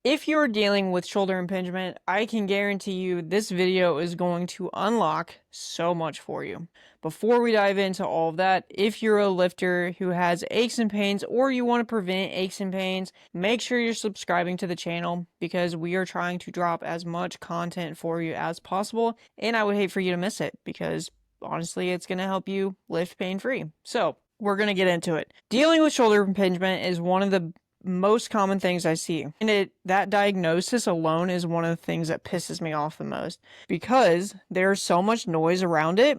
If you're dealing with shoulder impingement, I can guarantee you this video is going to unlock so much for you. Before we dive into all of that, if you're a lifter who has aches and pains or you want to prevent aches and pains, make sure you're subscribing to the channel because we are trying to drop as much content for you as possible, and I would hate for you to miss it because honestly, it's going to help you lift pain-free. So, we're going to get into it. Dealing with shoulder impingement is one of the most common things I see. And that diagnosis alone is one of the things that pisses me off the most because there's so much noise around it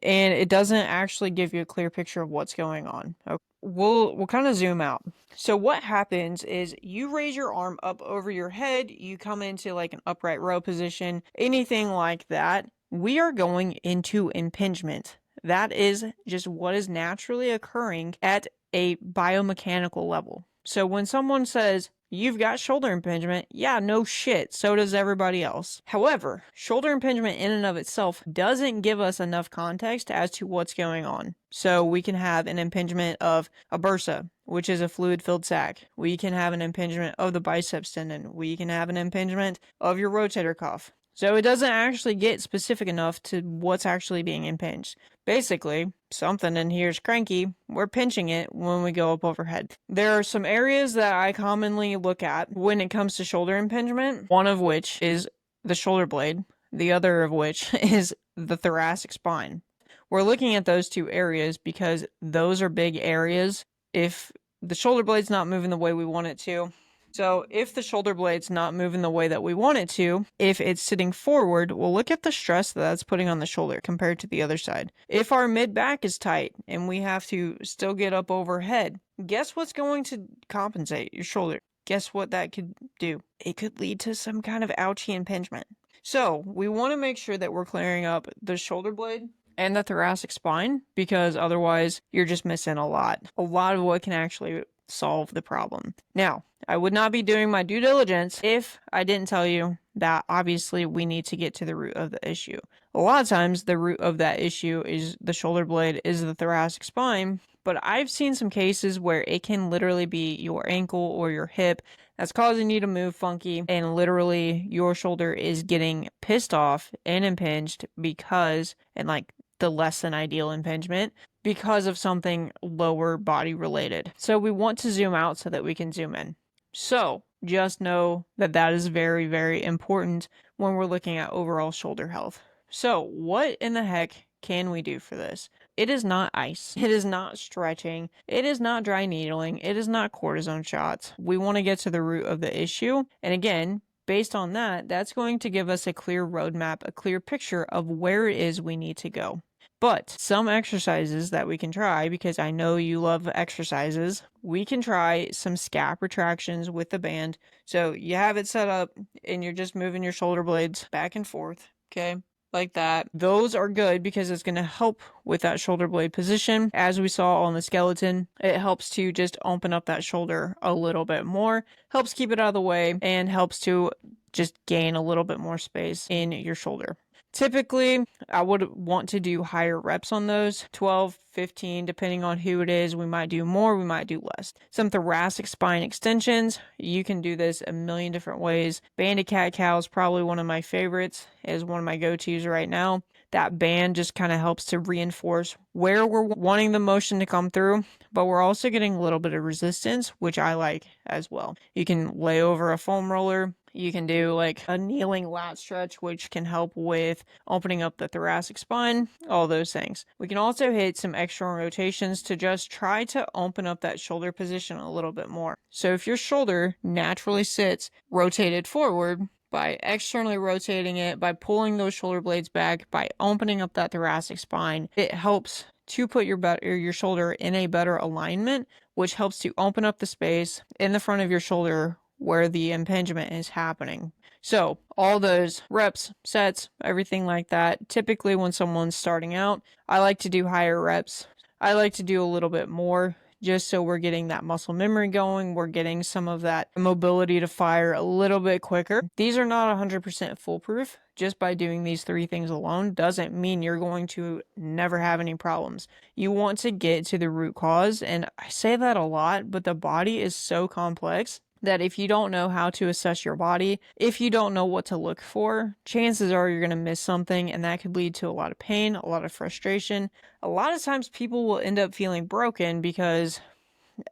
and it doesn't actually give you a clear picture of what's going on. Okay. We'll kind of zoom out. So what happens is you raise your arm up over your head, you come into like an upright row position, anything like that. We are going into impingement. That is just what is naturally occurring at a biomechanical level. So when someone says, you've got shoulder impingement, yeah, no shit, so does everybody else. However, shoulder impingement in and of itself doesn't give us enough context as to what's going on. So we can have an impingement of a bursa, which is a fluid-filled sac. We can have an impingement of the biceps tendon. We can have an impingement of your rotator cuff. So it doesn't actually get specific enough to what's actually being impinged. Basically, something in here is cranky, we're pinching it when we go up overhead. There are some areas that I commonly look at when it comes to shoulder impingement, one of which is the shoulder blade, the other of which is the thoracic spine. We're looking at those two areas because those are big areas. If the shoulder blade's not moving the way we want it to, so if the shoulder blade's not moving the way that we want it to, if it's sitting forward, we'll look at the stress that that's putting on the shoulder compared to the other side. If our mid-back is tight and we have to still get up overhead, guess what's going to compensate? Your shoulder. Guess what that could do? It could lead to some kind of ouchie impingement. So we want to make sure that we're clearing up the shoulder blade and the thoracic spine because otherwise you're just missing a lot. A lot of what can actually solve the problem. Now, I would not be doing my due diligence if I didn't tell you that obviously we need to get to the root of the issue. A lot of times the root of that issue is the shoulder blade, is the thoracic spine, but I've seen some cases where it can literally be your ankle or your hip that's causing you to move funky, and literally your shoulder is getting pissed off and impinged because, and like the less than ideal impingement, because of something lower body related. So we want to zoom out so that we can zoom in. So just know that that is very, very important when we're looking at overall shoulder health. So what in the heck can we do for this? It is not ice. It is not stretching. It is not dry needling. It is not cortisone shots. We want to get to the root of the issue. And again, based on that, that's going to give us a clear roadmap, a clear picture of where it is we need to go. But some exercises that we can try, because I know you love exercises, we can try some scap retractions with the band. So you have it set up and you're just moving your shoulder blades back and forth, okay? Like that. Those are good because it's going to help with that shoulder blade position. As we saw on the skeleton, it helps to just open up that shoulder a little bit more, helps keep it out of the way, and helps to just gain a little bit more space in your shoulder. Typically, I would want to do higher reps on those, 12, 15, depending on who it is. We might do more, we might do less. Some thoracic spine extensions, you can do this a million different ways. Banded cat-cow is probably one of my favorites, is one of my go-tos right now. That band just kind of helps to reinforce where we're wanting the motion to come through, but we're also getting a little bit of resistance, which I like as well. You can lay over a foam roller. You can do like a kneeling lat stretch, which can help with opening up the thoracic spine, all those things. We can also hit some external rotations to just try to open up that shoulder position a little bit more. So if your shoulder naturally sits rotated forward, by externally rotating it, by pulling those shoulder blades back, by opening up that thoracic spine, it helps to put your shoulder in a better alignment, which helps to open up the space in the front of your shoulder where the impingement is happening. So all those reps, sets, everything like that, typically when someone's starting out, I like to do higher reps. I like to do a little bit more just so we're getting that muscle memory going. We're getting some of that mobility to fire a little bit quicker. These are not 100% foolproof. Just by doing these three things alone doesn't mean you're going to never have any problems. You want to get to the root cause, and I say that a lot, but the body is so complex that if you don't know how to assess your body, if you don't know what to look for, chances are you're going to miss something, and that could lead to a lot of pain, a lot of frustration. A lot of times people will end up feeling broken because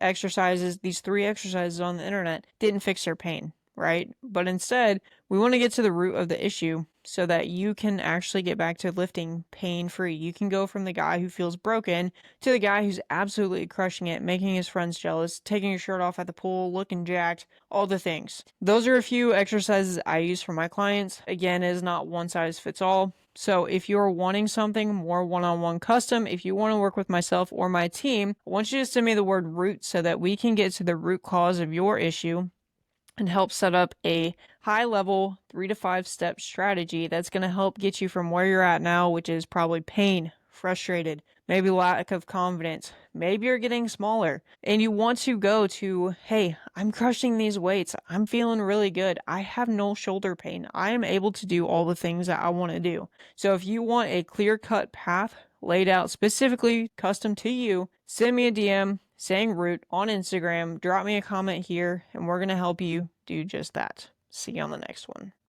these 3 exercises on the internet didn't fix their pain, right? But instead, we want to get to the root of the issue so that you can actually get back to lifting pain free. You can go from the guy who feels broken to the guy who's absolutely crushing it, making his friends jealous, taking his shirt off at the pool, looking jacked, all the things. Those are a few exercises I use for my clients. Again, it is not one size fits all. So if you're wanting something more one-on-one custom, if you want to work with myself or my team, I want you to send me the word root so that we can get to the root cause of your issue and help set up a high level 3 to 5 step strategy that's going to help get you from where you're at now, which is probably pain, frustrated, maybe lack of confidence. Maybe you're getting smaller and you want to go to, hey, I'm crushing these weights. I'm feeling really good. I have no shoulder pain. I am able to do all the things that I want to do. So if you want a clear cut path laid out specifically custom to you, send me a DM saying root on Instagram, drop me a comment here, and we're going to help you do just that. See you on the next one.